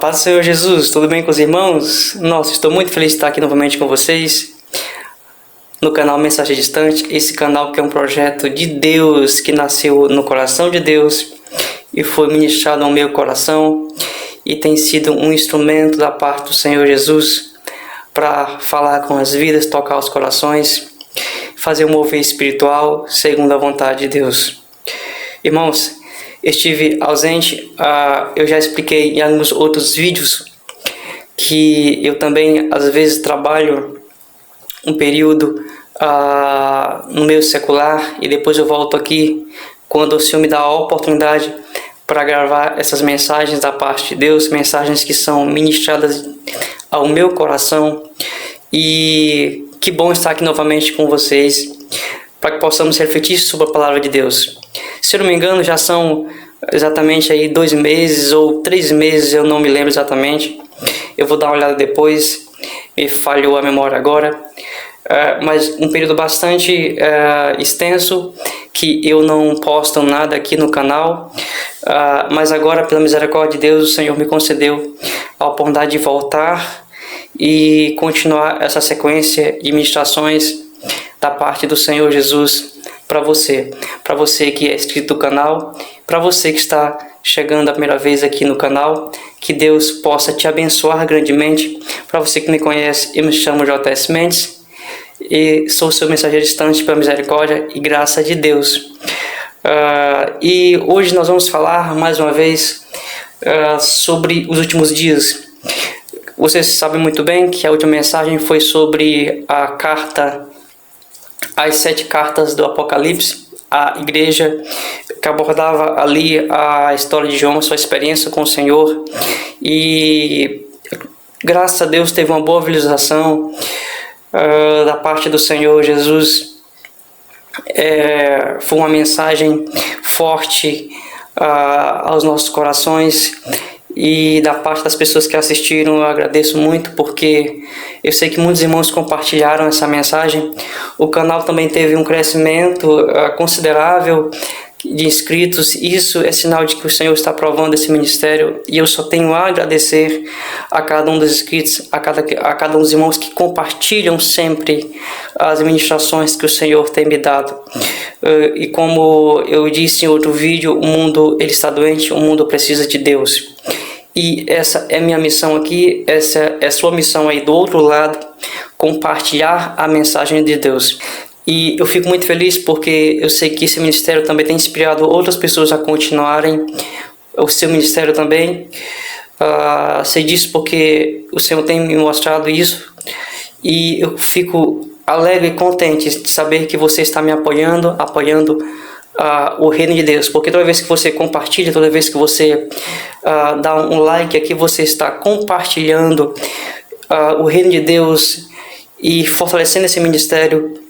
Paz do Senhor Jesus, tudo bem com os irmãos? Nossa, estou muito feliz de estar aqui novamente com vocês no canal Mensagem Distante, esse canal que é um projeto de Deus, que nasceu no coração de Deus e foi ministrado ao meu coração e tem sido um instrumento da parte do Senhor Jesus para falar com as vidas, tocar os corações, fazer um mover espiritual segundo a vontade de Deus. Irmãos, estive ausente, eu já expliquei em alguns outros vídeos que eu também às vezes trabalho um período no meio secular e depois eu volto aqui quando o Senhor me dá a oportunidade para gravar essas mensagens da parte de Deus, mensagens que são ministradas ao meu coração. E que bom estar aqui novamente com vocês para que possamos refletir sobre a palavra de Deus. Se eu não me engano, já são exatamente aí 2 meses ou 3 meses, eu não me lembro exatamente. Eu vou dar uma olhada depois, me falhou a memória agora. Mas um período bastante extenso que eu não posto nada aqui no canal. Mas agora, pela misericórdia de Deus, o Senhor me concedeu a oportunidade de voltar e continuar essa sequência de ministrações da parte do Senhor Jesus para você que é inscrito no canal, para você que está chegando a primeira vez aqui no canal, que Deus possa te abençoar grandemente. Para você que me conhece, eu me chamo J.S. Mendes e sou seu mensageiro distante pela misericórdia e graça de Deus. E hoje nós vamos falar mais uma vez sobre os últimos dias. Vocês sabem muito bem que a última mensagem foi sobre as 7 cartas do Apocalipse, a igreja que abordava ali a história de João, sua experiência com o Senhor, e graças a Deus teve uma boa visualização da parte do Senhor Jesus. Foi uma mensagem forte aos nossos corações, e da parte das pessoas que assistiram eu agradeço muito, porque eu sei que muitos irmãos compartilharam essa mensagem. O canal também teve um crescimento considerável de inscritos. Isso é sinal de que o Senhor está aprovando esse ministério, e eu só tenho a agradecer a cada um dos inscritos, a cada um dos irmãos que compartilham sempre as ministrações que o Senhor tem me dado. E como eu disse em outro vídeo, o mundo ele está doente, o mundo precisa de Deus. E essa é minha missão aqui, essa é a sua missão aí do outro lado, compartilhar a mensagem de Deus. E eu fico muito feliz porque eu sei que esse ministério também tem inspirado outras pessoas a continuarem o seu ministério também. Sei disso porque o Senhor tem me mostrado isso, e eu fico alegre e contente de saber que você está me apoiando o reino de Deus, porque toda vez que você compartilha, toda vez que você dá um like aqui, você está compartilhando o reino de Deus e fortalecendo esse ministério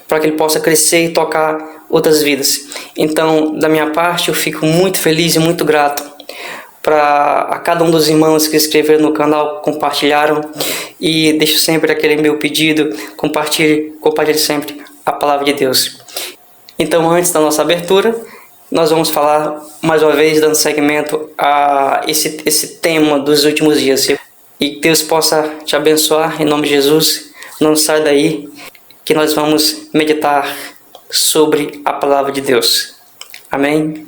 para que ele possa crescer e tocar outras vidas. Então, da minha parte, eu fico muito feliz e muito grato a cada um dos irmãos que escreveram no canal, compartilharam, e deixo sempre aquele meu pedido: compartilhe sempre a palavra de Deus. Então, antes da nossa abertura, nós vamos falar mais uma vez, dando seguimento a esse tema dos últimos dias. E que Deus possa te abençoar, em nome de Jesus. Não sai daí, que nós vamos meditar sobre a palavra de Deus. Amém?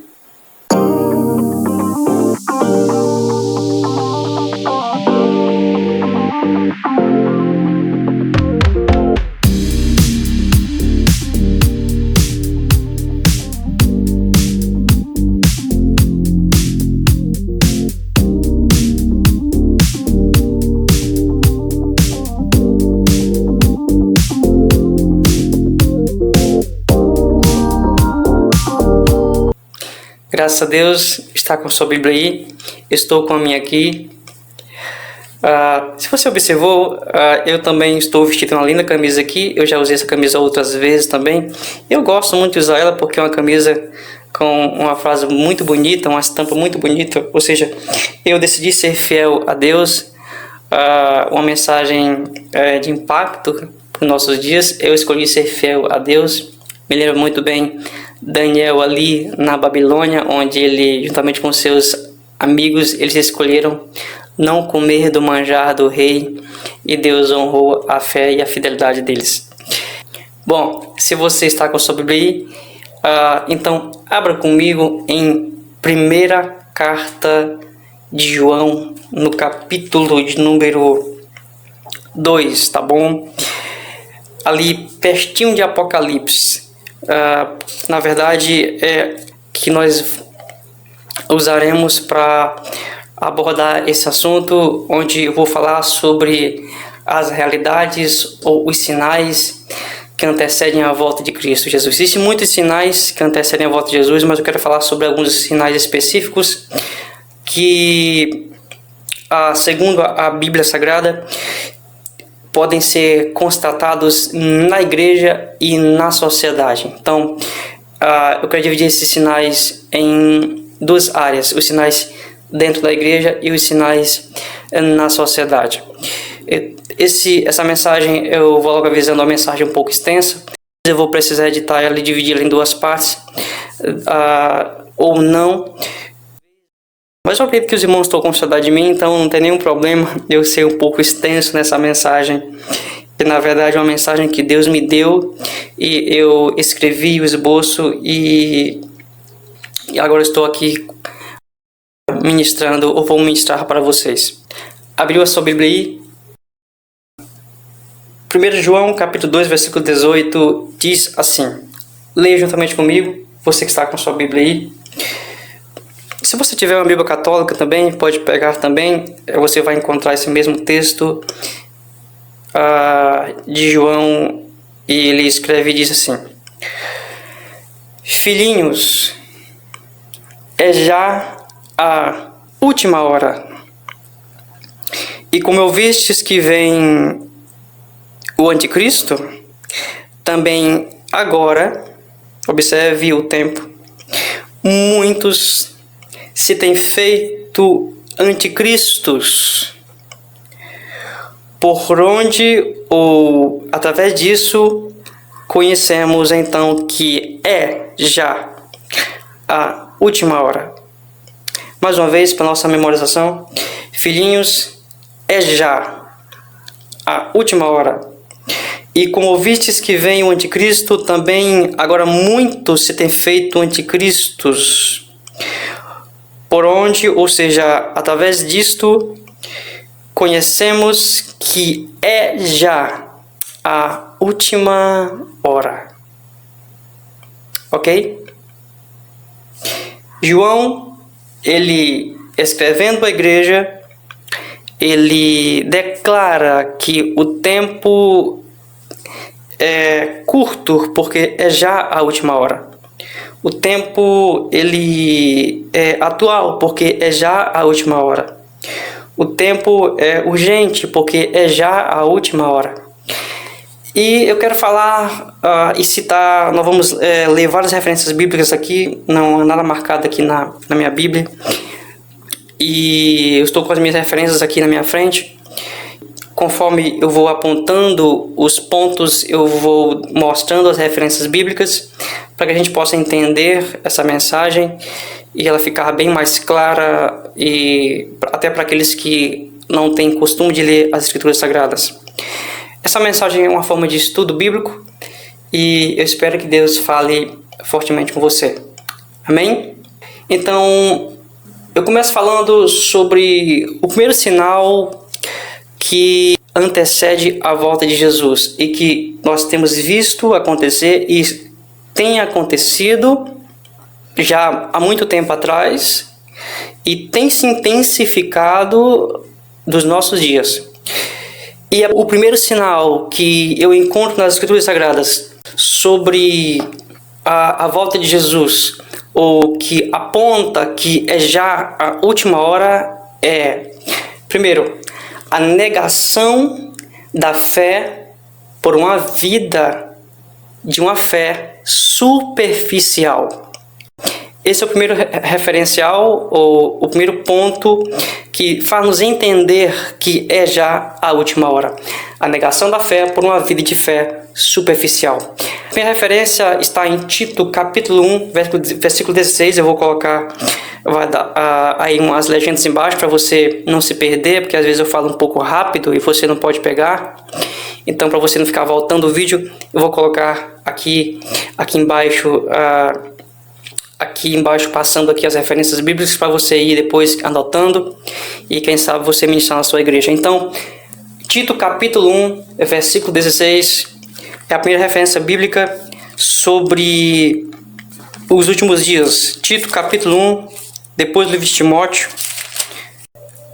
Graças a Deus, está com a sua Bíblia aí, estou com a minha aqui. Se você observou, eu também estou vestido uma linda camisa aqui. Eu já usei essa camisa outras vezes também. Eu gosto muito de usar ela porque é uma camisa com uma frase muito bonita, uma estampa muito bonita. Ou seja, eu decidi ser fiel a Deus, uma mensagem de impacto para os nossos dias. Eu escolhi ser fiel a Deus. Me lembro muito bem Daniel ali na Babilônia, onde ele, juntamente com seus amigos, eles escolheram não comer do manjar do rei e Deus honrou a fé e a fidelidade deles. Bom, se você está com a sua Bíblia aí, então abra comigo em primeira carta de João, no capítulo de número 2, tá bom? Ali pertinho de Apocalipse. Na verdade, que nós usaremos para abordar esse assunto, onde eu vou falar sobre as realidades ou os sinais que antecedem a volta de Cristo Jesus. Existem muitos sinais que antecedem a volta de Jesus, mas eu quero falar sobre alguns sinais específicos que, segundo a Bíblia Sagrada, podem ser constatados na igreja e na sociedade. Então, eu quero dividir esses sinais em duas áreas: os sinais dentro da igreja e os sinais na sociedade. Essa mensagem, eu vou logo avisando, uma mensagem um pouco extensa. Eu vou precisar editar ela e dividi-la em duas partes, ou não. Mas eu acredito que os irmãos estão com saudade de mim, então não tem nenhum problema eu ser um pouco extenso nessa mensagem. Que na verdade é uma mensagem que Deus me deu e eu escrevi o esboço e agora estou aqui ministrando, ou vou ministrar para vocês. Abriu a sua Bíblia aí? 1 João, capítulo 2, versículo 18, diz assim. Leia juntamente comigo, você que está com a sua Bíblia aí. Se você tiver uma Bíblia católica também, pode pegar também. Você vai encontrar esse mesmo texto de João, e ele escreve e diz assim: Filhinhos, é já a última hora. E como ouvistes que vem o anticristo, também agora, observe o tempo, muitos se têm feito anticristos, por onde ou através disso conhecemos então que é já a última hora. Mais uma vez, para nossa memorização: filhinhos, é já a última hora. E como ouvistes que vem o anticristo, também agora muitos se têm feito anticristos, por onde, ou seja, através disto, conhecemos que é já a última hora. Ok? João, ele escrevendo à igreja, ele declara que o tempo é curto porque é já a última hora. O tempo ele é atual porque é já a última hora. O tempo é urgente porque é já a última hora. E eu quero falar e citar, nós vamos ler várias referências bíblicas aqui, não há nada marcado aqui na minha Bíblia. E eu estou com as minhas referências aqui na minha frente. Conforme eu vou apontando os pontos, eu vou mostrando as referências bíblicas para que a gente possa entender essa mensagem e ela ficar bem mais clara, e até para aqueles que não têm costume de ler as Escrituras Sagradas. Essa mensagem é uma forma de estudo bíblico e eu espero que Deus fale fortemente com você. Amém? Então, eu começo falando sobre o primeiro sinal que antecede a volta de Jesus e que nós temos visto acontecer e tem acontecido já há muito tempo atrás e tem se intensificado dos nossos dias. E o primeiro sinal que eu encontro nas Escrituras Sagradas sobre a volta de Jesus, ou que aponta que é já a última hora, é, primeiro, a negação da fé por uma vida de uma fé superficial. Esse é o primeiro referencial, ou o primeiro ponto que faz nos entender que é já a última hora. A negação da fé por uma vida de fé superficial. Minha referência está em Tito, capítulo 1, versículo 16. Eu vou colocar vai dar aí umas legendas embaixo para você não se perder, porque às vezes eu falo um pouco rápido e você não pode pegar. Então, para você não ficar voltando o vídeo, eu vou colocar aqui embaixo, passando aqui as referências bíblicas para você ir depois anotando e quem sabe você ministrar na sua igreja. Então, Tito capítulo 1, versículo 16, é a primeira referência bíblica sobre os últimos dias. Tito capítulo 1, depois do livro de Timóteo,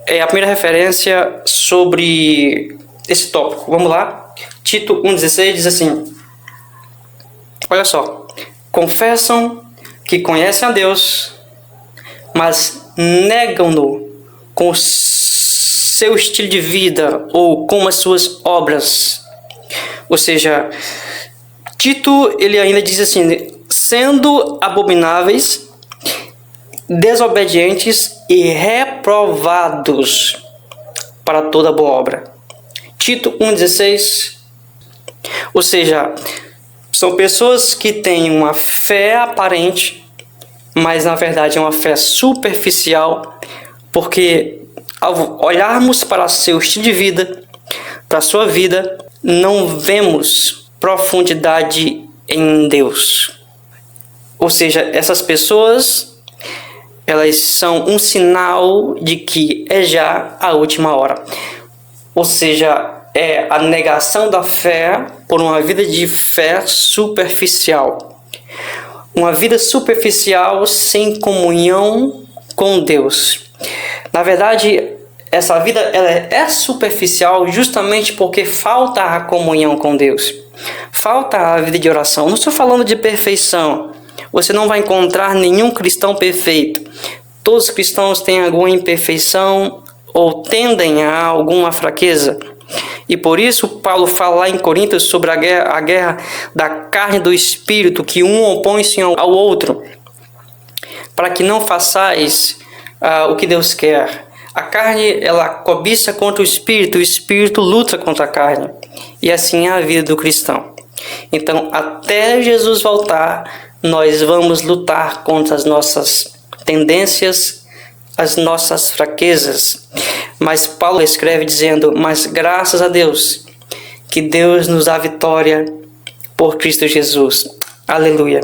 é a primeira referência sobre esse tópico. Vamos lá. Tito 1,16 diz assim: olha só. Confessam que conhecem a Deus, mas negam-no com o seu estilo de vida ou com as suas obras. Ou seja, Tito, ele ainda diz assim: sendo abomináveis, desobedientes e reprovados para toda boa obra. Tito 1,16. Ou seja, são pessoas que têm uma fé aparente, mas na verdade é uma fé superficial, porque ao olharmos para seu estilo de vida, para a sua vida, não vemos profundidade em Deus. Ou seja, essas pessoas, elas são um sinal de que é já a última hora. Ou seja, é a negação da fé por uma vida de fé superficial. Uma vida superficial sem comunhão com Deus. Na verdade, essa vida ela é superficial justamente porque falta a comunhão com Deus. Falta a vida de oração. Não estou falando de perfeição. Você não vai encontrar nenhum cristão perfeito. Todos os cristãos têm alguma imperfeição ou tendem a alguma fraqueza. E por isso Paulo fala lá em Coríntios sobre a guerra da carne e do espírito, que um opõe-se ao outro, para que não façais o que Deus quer. A carne, ela cobiça contra o espírito luta contra a carne. E assim é a vida do cristão. Então, até Jesus voltar, nós vamos lutar contra as nossas tendências, as nossas fraquezas. Mas Paulo escreve dizendo: mas graças a Deus, que Deus nos dá vitória por Cristo Jesus. Aleluia.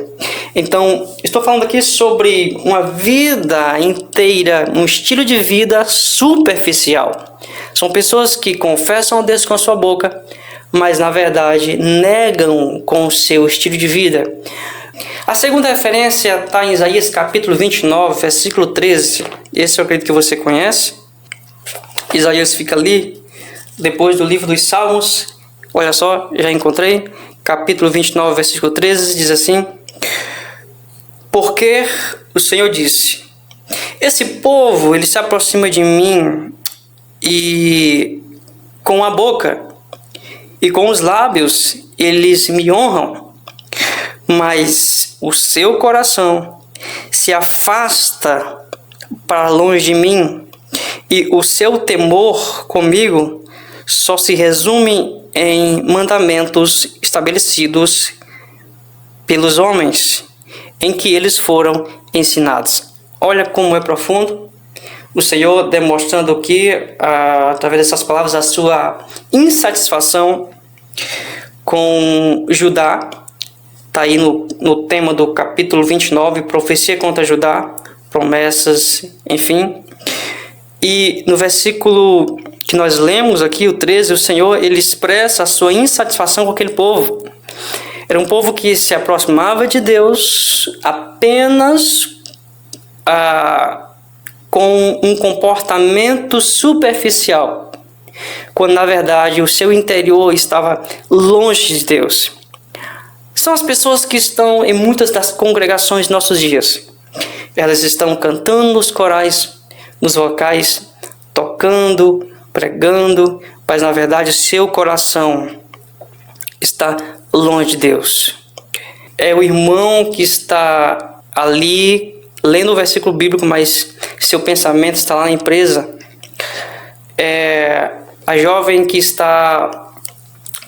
Então, estou falando aqui sobre uma vida inteira, um estilo de vida superficial. São pessoas que confessam a Deus com a sua boca, mas na verdade negam com o seu estilo de vida. A segunda referência está em Isaías capítulo 29, versículo 13. Esse eu acredito que você conhece. Isaías fica ali, depois do livro dos Salmos. Olha só, já encontrei. Capítulo 29, versículo 13, diz assim: porque o Senhor disse: esse povo, ele se aproxima de mim e com a boca e com os lábios eles me honram, mas o seu coração se afasta para longe de mim, e o seu temor comigo só se resume em mandamentos estabelecidos pelos homens, em que eles foram ensinados. Olha como é profundo. O Senhor demonstrando aqui, através dessas palavras, a sua insatisfação com Judá. Está aí no tema do capítulo 29, profecia contra Judá, promessas, enfim. E no versículo que nós lemos aqui, o 13, o Senhor ele expressa a sua insatisfação com aquele povo. Era um povo que se aproximava de Deus apenas com um comportamento superficial, quando na verdade o seu interior estava longe de Deus. São as pessoas que estão em muitas das congregações de nossos dias. Elas estão cantando nos corais, nos vocais, tocando, pregando, mas na verdade o seu coração está longe de Deus. É o irmão que está ali lendo o versículo bíblico, mas seu pensamento está lá na empresa. É a jovem que está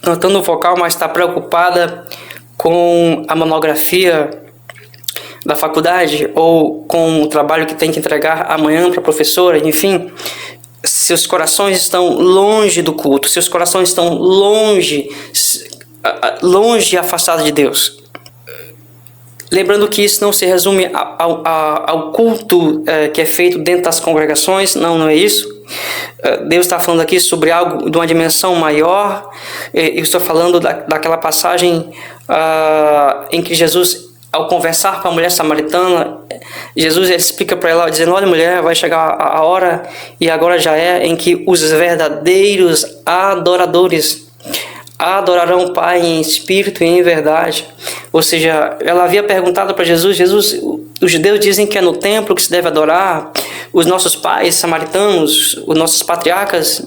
cantando vocal, mas está preocupada com a monografia. da faculdade ou com o trabalho que tem que entregar amanhã para a professora, enfim, seus corações estão longe do culto, seus corações estão longe e afastados de Deus. Lembrando que isso não se resume ao culto que é feito dentro das congregações, não é isso. Deus está falando aqui sobre algo de uma dimensão maior. Eu estou falando daquela passagem em que Jesus, ao conversar com a mulher samaritana, Jesus explica para ela, dizendo: olha, mulher, vai chegar a hora, e agora já é, em que os verdadeiros adoradores adorarão o Pai em espírito e em verdade. Ou seja, ela havia perguntado para Jesus: Jesus, os judeus dizem que é no templo que se deve adorar. Os nossos pais samaritanos, os nossos patriarcas,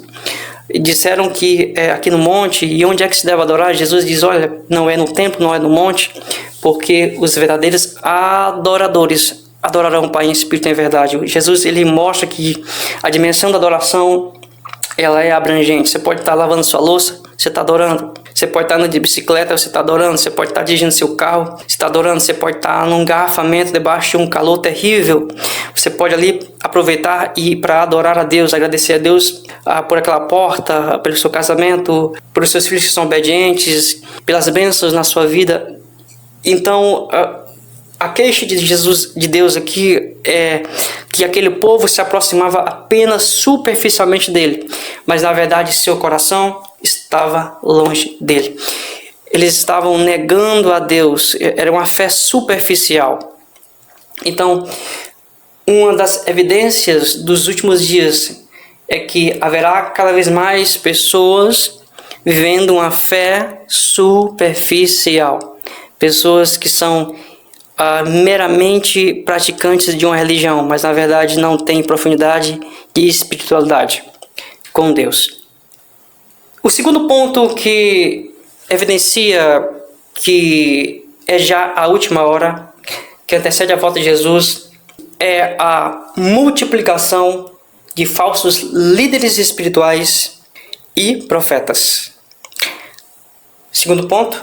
disseram que é aqui no monte. E onde é que se deve adorar? Jesus diz: olha, não é no templo, não é no monte, porque os verdadeiros adoradores adorarão o Pai em espírito e em verdade. Jesus, ele mostra que a dimensão da adoração, ela é abrangente. Você pode estar lavando sua louça, você está adorando. Você pode estar andando de bicicleta, você está adorando. Você pode estar dirigindo seu carro, você está adorando. Você pode estar num engarrafamento debaixo de um calor terrível. Você pode ali aproveitar e ir para adorar a Deus, agradecer a Deus por aquela porta, pelo seu casamento, pelos seus filhos que são obedientes, pelas bênçãos na sua vida. Então, a queixa de Jesus, de Deus aqui, é que aquele povo se aproximava apenas superficialmente dele, mas na verdade seu coração estava longe dele. Eles estavam negando a Deus, era uma fé superficial. Então, uma das evidências dos últimos dias é que haverá cada vez mais pessoas vivendo uma fé superficial, pessoas que são meramente praticantes de uma religião, mas na verdade não têm profundidade e espiritualidade com Deus. O segundo ponto que evidencia que é já a última hora, que antecede a volta de Jesus, é a multiplicação de falsos líderes espirituais e profetas. Segundo ponto,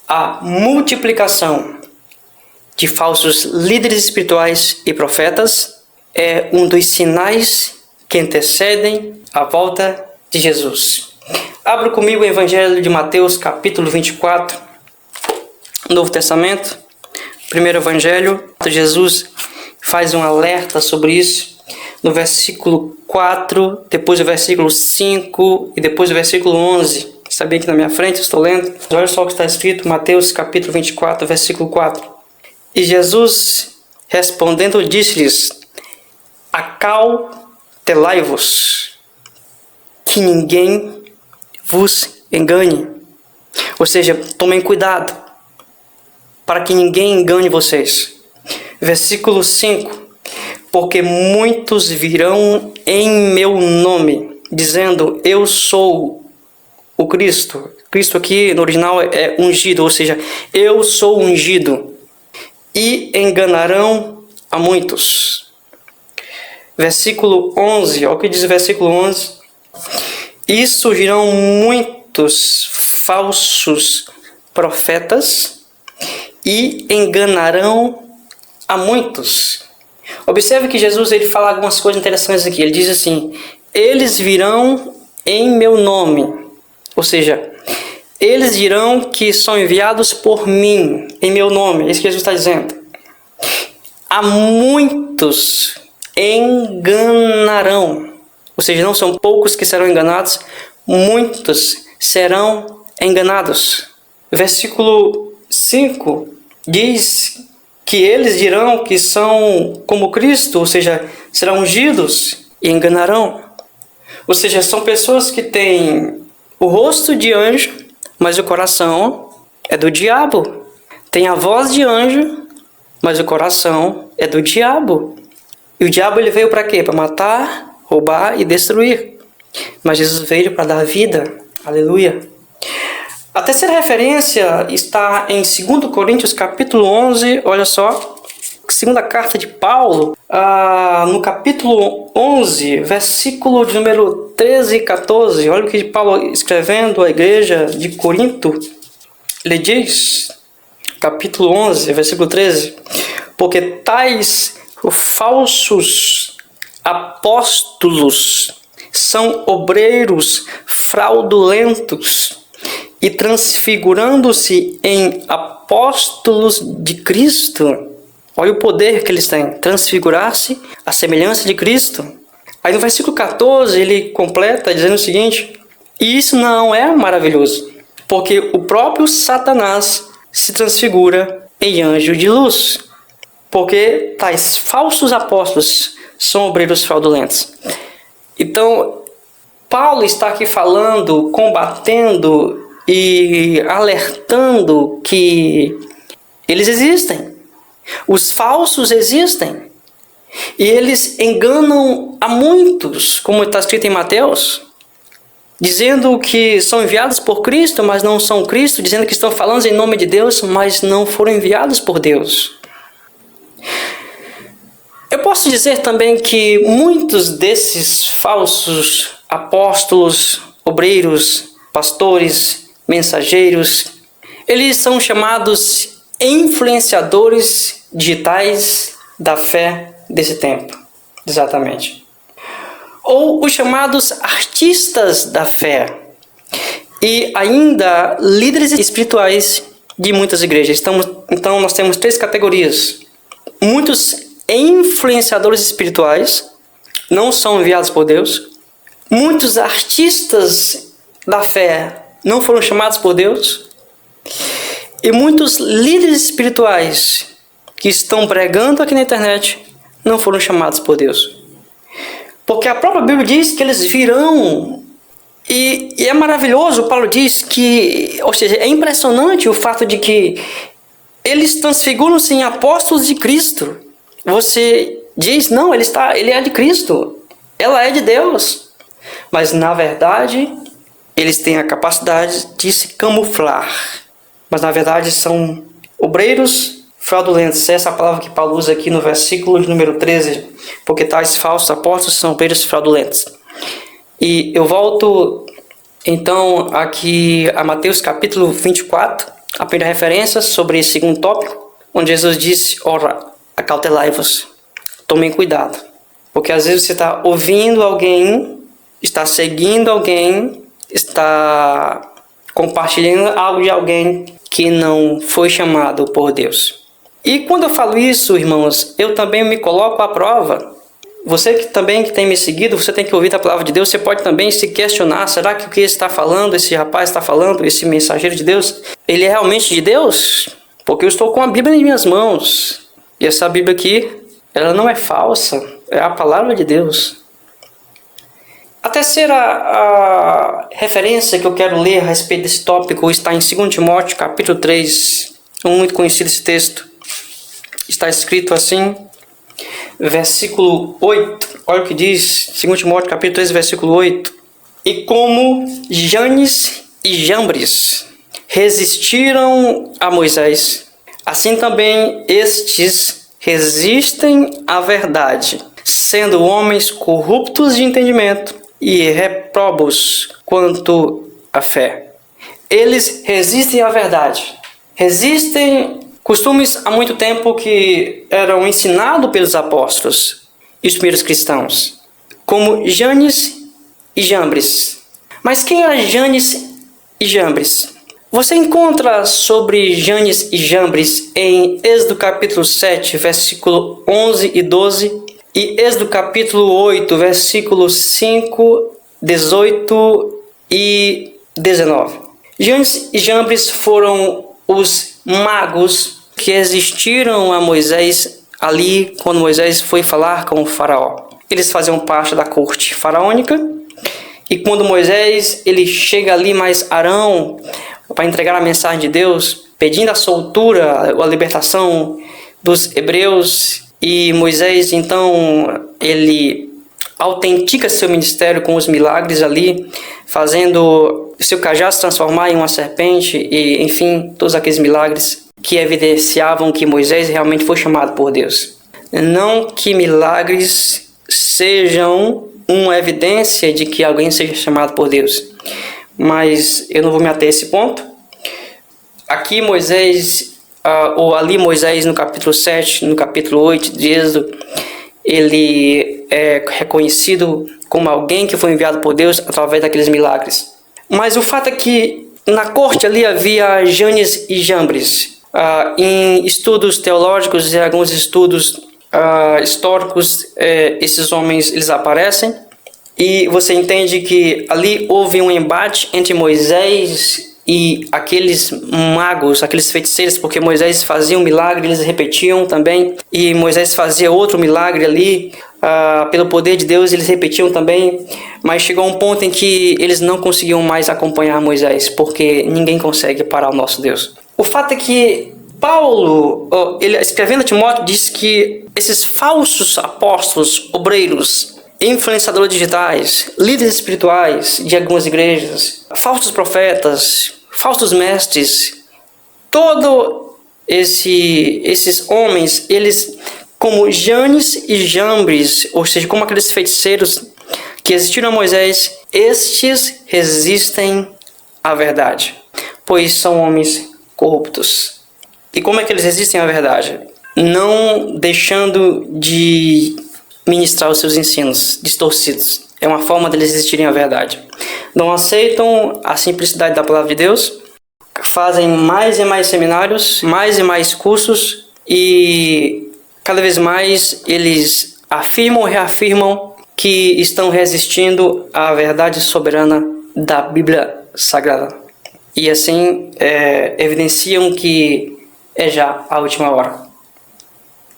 a multiplicação de falsos líderes espirituais e profetas é um dos sinais que antecedem a volta de Jesus. Abra comigo o Evangelho de Mateus, capítulo 24, Novo Testamento. Primeiro Evangelho, Jesus faz um alerta sobre isso no versículo 4, depois o versículo 5 e depois o versículo 11. Está bem aqui na minha frente, estou lendo. Olha só o que está escrito, Mateus capítulo 24, versículo 4. E Jesus, respondendo, disse-lhes: acautelai-vos, que ninguém vos engane. Ou seja, tomem cuidado, para que ninguém engane vocês. Versículo 5. Porque muitos virão em meu nome, dizendo: eu sou o Cristo. Cristo aqui no original é ungido, ou seja, eu sou ungido. E enganarão a muitos. Versículo 11, olha o que diz o versículo 11. E surgirão muitos falsos profetas e enganarão a muitos. Observe que Jesus ele fala algumas coisas interessantes aqui. Ele diz assim: eles virão em meu nome. Ou seja, eles dirão que são enviados por mim, em meu nome. É isso que Jesus está dizendo. A muitos enganarão. Ou seja, não são poucos que serão enganados, muitos serão enganados. Versículo 5 diz que eles dirão que são como Cristo, ou seja, serão ungidos e enganarão. Ou seja, são pessoas que têm o rosto de anjo, mas o coração é do diabo. Tem a voz de anjo, mas o coração é do diabo. E o diabo ele veio para quê? Para matar, roubar e destruir. Mas Jesus veio para dar vida. Aleluia. A terceira referência está em 2 Coríntios capítulo 11. Olha só. Segunda carta de Paulo, no capítulo 11, versículo de número 13 e 14. Olha o que Paulo escrevendo à igreja de Corinto. Ele diz, capítulo 11, versículo 13, porque tais falsos apóstolos são obreiros fraudulentos e transfigurando-se em apóstolos de Cristo. Olha o poder que eles têm, transfigurar-se à semelhança de Cristo. Aí no versículo 14 ele completa dizendo o seguinte: e isso não é maravilhoso, porque o próprio Satanás se transfigura em anjo de luz, porque tais falsos apóstolos são obreiros fraudulentos. Então, Paulo está aqui falando, combatendo e alertando que eles existem. Os falsos existem. E eles enganam a muitos, como está escrito em Mateus, dizendo que são enviados por Cristo, mas não são Cristo, dizendo que estão falando em nome de Deus, mas não foram enviados por Deus. Eu posso dizer também que muitos desses falsos apóstolos, obreiros, pastores, mensageiros, eles são chamados influenciadores digitais da fé desse tempo, exatamente. Ou os chamados artistas da fé, e ainda líderes espirituais de muitas igrejas. Então nós temos 3 categorias. Muitos influenciadores espirituais não são enviados por Deus. Muitos artistas da fé não foram chamados por Deus. E muitos líderes espirituais que estão pregando aqui na internet não foram chamados por Deus. Porque a própria Bíblia diz que eles virão. E é maravilhoso, Paulo diz que, ou seja, é impressionante o fato de que eles transfiguram-se em apóstolos de Cristo. Você diz, não, ele é de Cristo, ela é de Deus. Mas, na verdade, eles têm a capacidade de se camuflar. Mas, na verdade, são obreiros fraudulentos. Essa é a palavra que Paulo usa aqui no versículo número 13. Porque tais falsos apóstolos são obreiros fraudulentos. E eu volto, então, aqui a Mateus capítulo 24, a primeira referência sobre esse segundo tópico, onde Jesus disse, ora, acautelai-vos, tomem cuidado. Porque às vezes você está ouvindo alguém, está seguindo alguém, está compartilhando algo de alguém que não foi chamado por Deus. E quando eu falo isso, irmãos, eu também me coloco à prova. Você que tem me seguido, você tem que ouvir a palavra de Deus, você pode também se questionar, será que o que está falando, esse rapaz está falando, esse mensageiro de Deus, ele é realmente de Deus? Porque eu estou com a Bíblia em minhas mãos. E essa Bíblia aqui, ela não é falsa, é a palavra de Deus. A terceira referência que eu quero ler a respeito desse tópico está em 2 Timóteo, capítulo 3. É muito conhecido esse texto. Está escrito assim, versículo 8. Olha o que diz, 2 Timóteo, capítulo 3, versículo 8. E como Janes e Jambres resistiram a Moisés, assim também estes resistem à verdade, sendo homens corruptos de entendimento e reprobos quanto à fé. Eles resistem à verdade. Resistem costumes há muito tempo que eram ensinados pelos apóstolos e os primeiros cristãos, como Janes e Jambres. Mas quem era Janes e Jambres? Você encontra sobre Janes e Jambres em Êxodo capítulo 7, versículo 11 e 12, e Êxodo capítulo 8, versículos 5, 18 e 19. Janes e Jambres foram os magos que existiram a Moisés ali quando Moisés foi falar com o faraó. Eles faziam parte da corte faraônica, e quando Moisés ele chega ali mais Arão para entregar a mensagem de Deus, pedindo a soltura, a libertação dos hebreus, e Moisés então ele autentica seu ministério com os milagres ali, fazendo seu cajado se transformar em uma serpente, e enfim, todos aqueles milagres que evidenciavam que Moisés realmente foi chamado por Deus. Não que milagres sejam uma evidência de que alguém seja chamado por Deus, mas eu não vou me ater a esse ponto. Aqui Moisés ou ali Moisés no capítulo 7, no capítulo 8 de Êxodo, ele é reconhecido como alguém que foi enviado por Deus através daqueles milagres. Mas o fato é que na corte ali havia Janes e Jambres. Em estudos teológicos e alguns estudos históricos, esses homens eles aparecem. E você entende que ali houve um embate entre Moisés e aqueles magos, aqueles feiticeiros, porque Moisés fazia um milagre, eles repetiam também, e Moisés fazia outro milagre ali, pelo poder de Deus eles repetiam também, mas chegou um ponto em que eles não conseguiam mais acompanhar Moisés, porque ninguém consegue parar o nosso Deus. O fato é que Paulo, ele escrevendo a Timóteo, diz que esses falsos apóstolos, obreiros, influenciadores digitais, líderes espirituais de algumas igrejas, falsos profetas, falsos mestres, todos esses homens, eles como Janes e Jambres, ou seja, como aqueles feiticeiros que existiram a Moisés, estes resistem à verdade, pois são homens corruptos. E como é que eles resistem à verdade? Não deixando de ministrar os seus ensinos distorcidos. É uma forma deles resistirem à verdade. Não aceitam a simplicidade da palavra de Deus, fazem mais e mais seminários, mais e mais cursos, e cada vez mais eles afirmam, reafirmam que estão resistindo à verdade soberana da Bíblia Sagrada. E assim evidenciam que é já a última hora.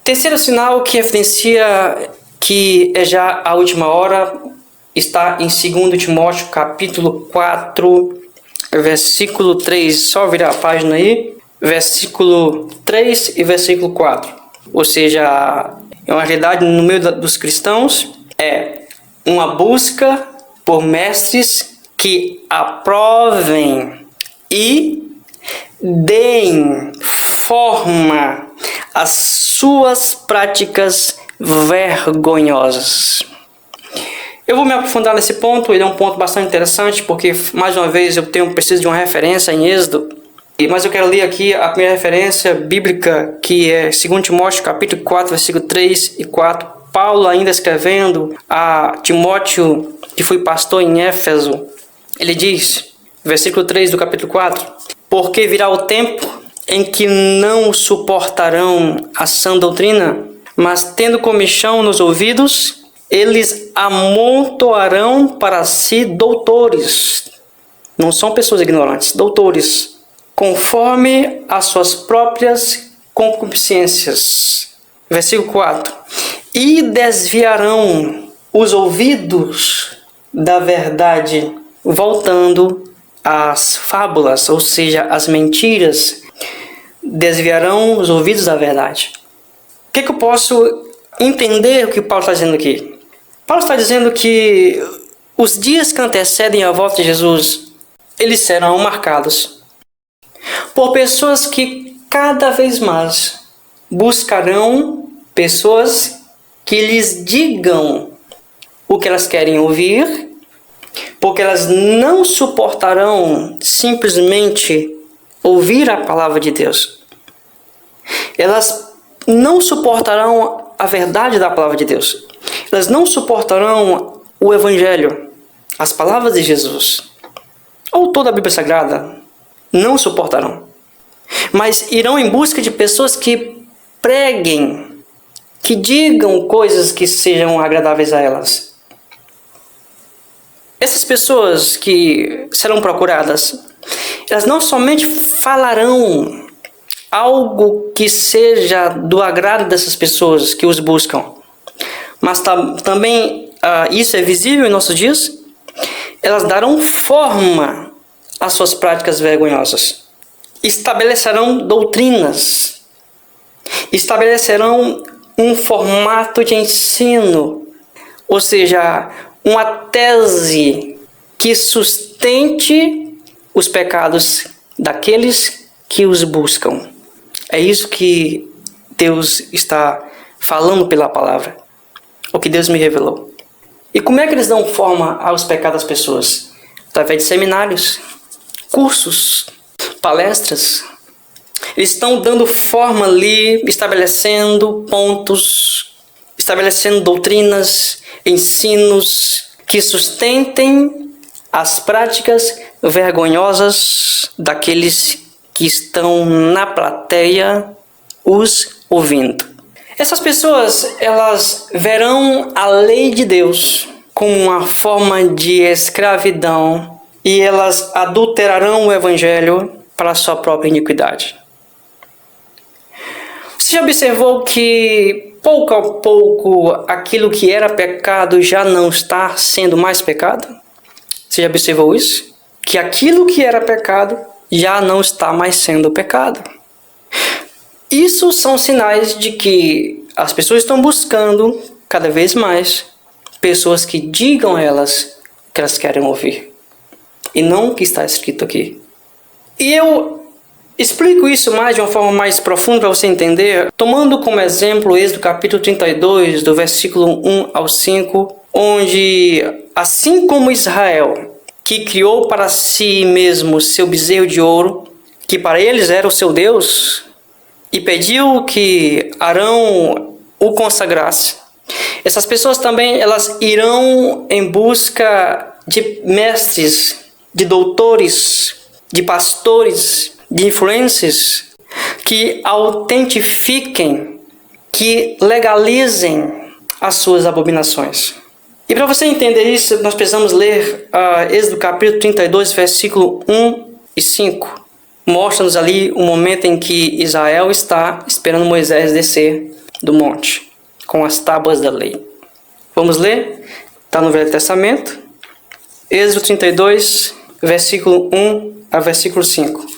Terceiro sinal que evidencia que é já a última hora está em 2 Timóteo capítulo 4, versículo 3. Só virar a página aí. Versículo 3 e versículo 4. Ou seja, é uma realidade no meio dos cristãos. É uma busca por mestres que aprovem e deem forma às suas práticas vergonhosas. Eu vou me aprofundar nesse ponto, ele é um ponto bastante interessante, porque, mais uma vez, eu preciso de uma referência em Êxodo, mas eu quero ler aqui a primeira referência bíblica, que é 2 Timóteo, capítulo 4, versículo 3 e 4. Paulo, ainda escrevendo a Timóteo, que foi pastor em Éfeso, ele diz, versículo 3 do capítulo 4, porque virá o tempo em que não suportarão a sã doutrina, mas tendo comichão nos ouvidos, eles amontoarão para si doutores. Não são pessoas ignorantes, doutores, conforme as suas próprias concupiscências. Versículo 4. E desviarão os ouvidos da verdade, voltando às fábulas, ou seja, às mentiras. Desviarão os ouvidos da verdade. O que eu posso entender o que Paulo está dizendo aqui? Paulo está dizendo que os dias que antecedem a volta de Jesus, eles serão marcados por pessoas que cada vez mais buscarão pessoas que lhes digam o que elas querem ouvir, porque elas não suportarão simplesmente ouvir a palavra de Deus. Elas não suportarão a verdade da palavra de Deus. Elas não suportarão o Evangelho, as palavras de Jesus, ou toda a Bíblia Sagrada. Não suportarão. Mas irão em busca de pessoas que preguem, que digam coisas que sejam agradáveis a elas. Essas pessoas que serão procuradas, elas não somente falarão algo que seja do agrado dessas pessoas que os buscam, mas também isso é visível em nossos dias. Elas darão forma às suas práticas vergonhosas, estabelecerão doutrinas, estabelecerão um formato de ensino, ou seja, uma tese que sustente os pecados daqueles que os buscam. É isso que Deus está falando pela palavra, o que Deus me revelou. E como é que eles dão forma aos pecados das pessoas? Através de seminários, cursos, palestras, Eles estão dando forma ali, estabelecendo pontos, estabelecendo doutrinas, ensinos que sustentem as práticas vergonhosas daqueles que estão na plateia os ouvindo. Essas pessoas, elas verão a lei de Deus como uma forma de escravidão e elas adulterarão o evangelho para a sua própria iniquidade. Você já observou que pouco a pouco aquilo que era pecado já não está sendo mais pecado? Você já observou isso? Que aquilo que era pecado já não está mais sendo pecado. Isso são sinais de que as pessoas estão buscando cada vez mais pessoas que digam a elas o que elas querem ouvir e não o que está escrito aqui. E eu explico isso mais de uma forma mais profunda para você entender, tomando como exemplo o Êxodo capítulo 32, do versículo 1 ao 5, onde, assim como Israel, que criou para si mesmo seu bezerro de ouro, que para eles era o seu Deus, e pediu que Arão o consagrasse, essas pessoas também elas irão em busca de mestres, de doutores, de pastores, de influências que autentifiquem, que legalizem as suas abominações. E para você entender isso, nós precisamos ler Êxodo capítulo 32, versículo 1 e 5. Mostra-nos ali o momento em que Israel está esperando Moisés descer do monte com as tábuas da lei. Vamos ler? Está no Velho Testamento. Êxodo 32, versículo 1 a versículo 5.